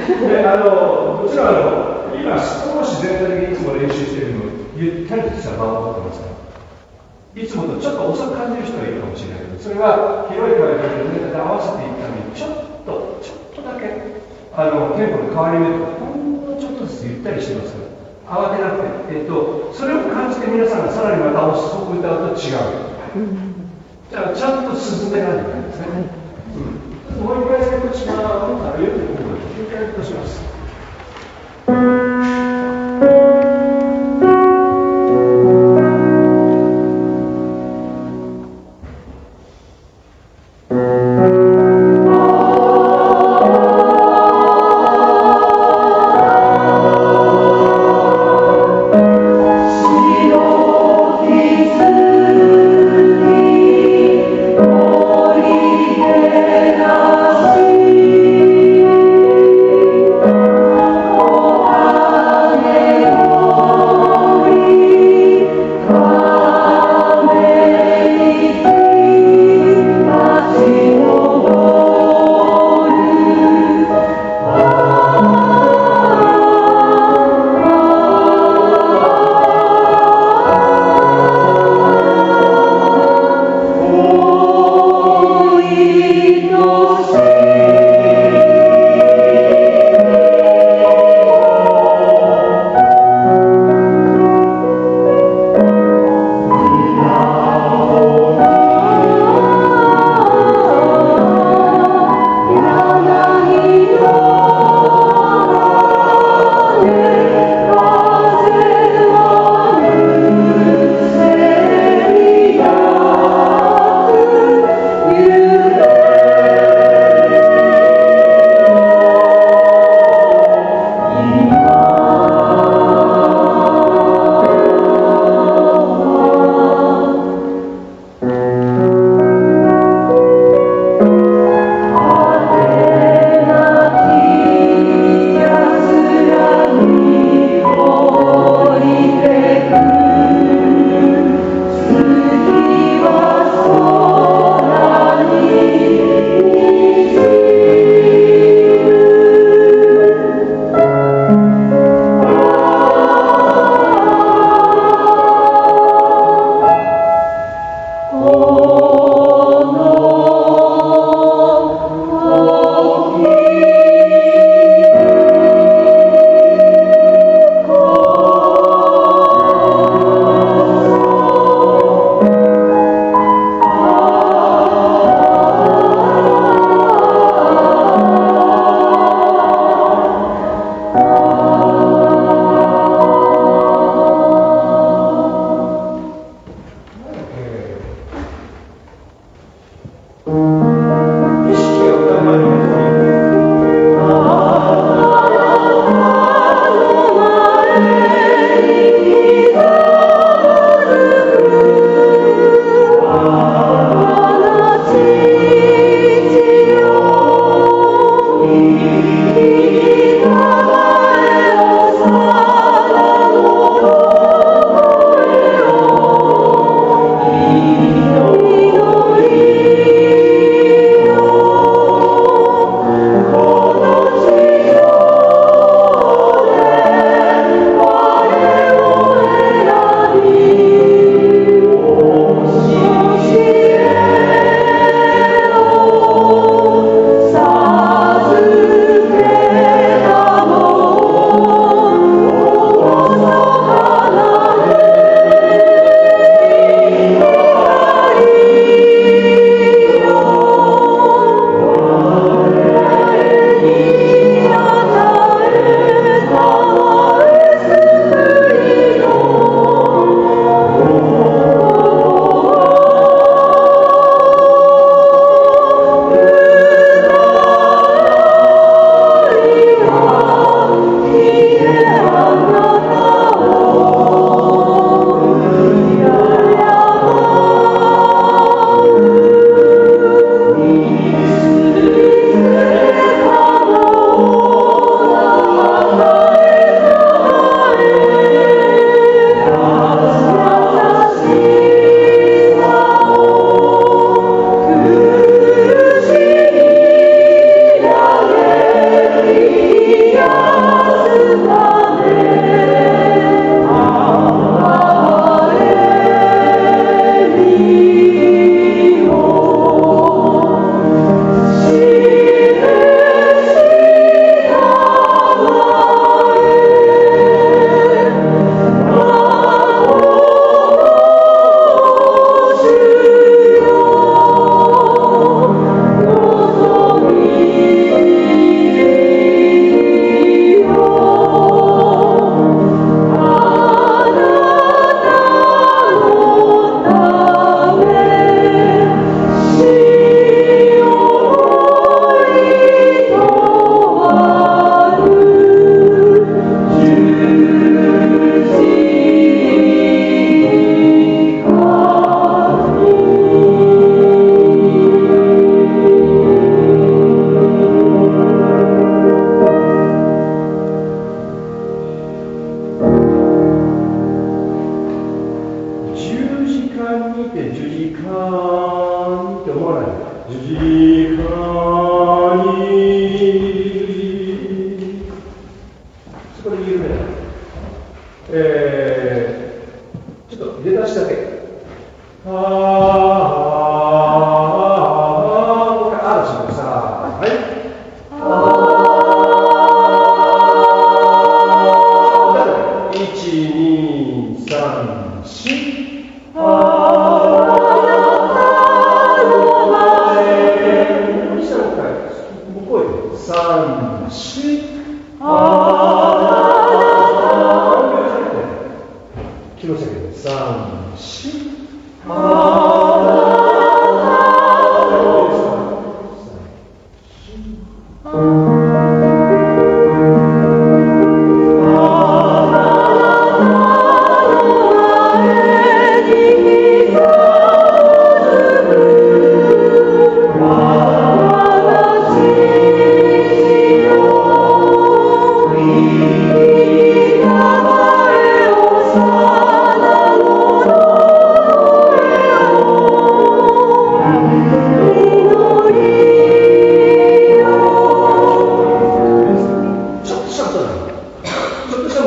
もちろん今少し全体的にいつも練習しているのゆったりとした間を持ってますから、いつもとちょっと遅く感じる人がいるかもしれないけど、それは広い会場でネタで合わせていくためにちょっとだけテンポの変わり目とかほんのちょっとずつゆったりしてますから、慌てなくて、それを感じて皆さんがさらにまた遅く歌うと違う。じゃあちゃんと進んでないんですね。もう一回セットします。ゆっくりここまで9回とします。「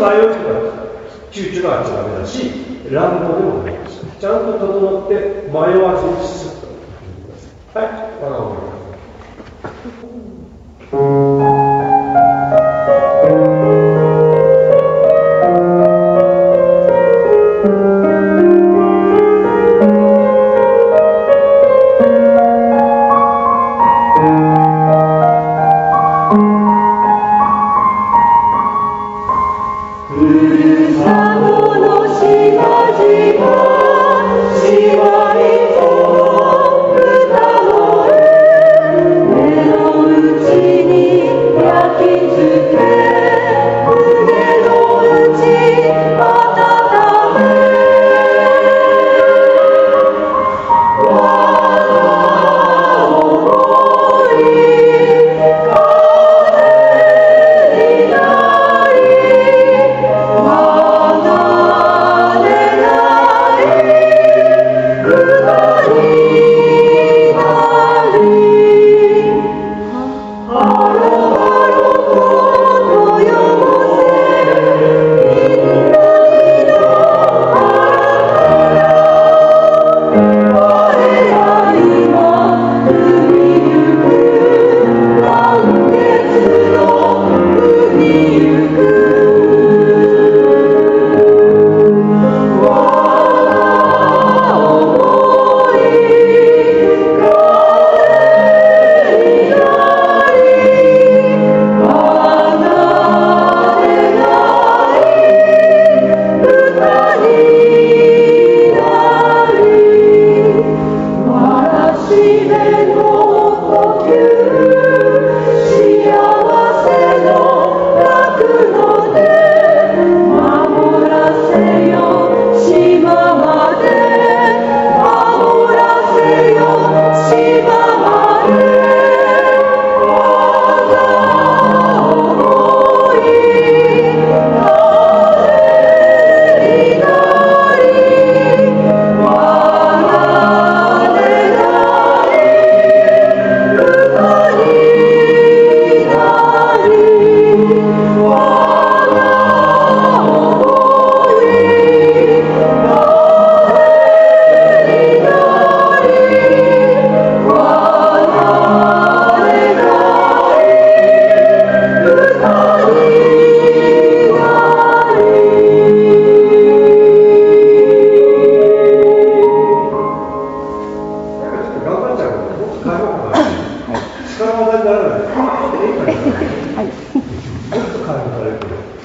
迷う人は躊躇があっちゃダメだし、乱暴でもないです。ちゃんと整って迷わずにスッと。はい、我が思います。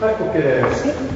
はい、OK です。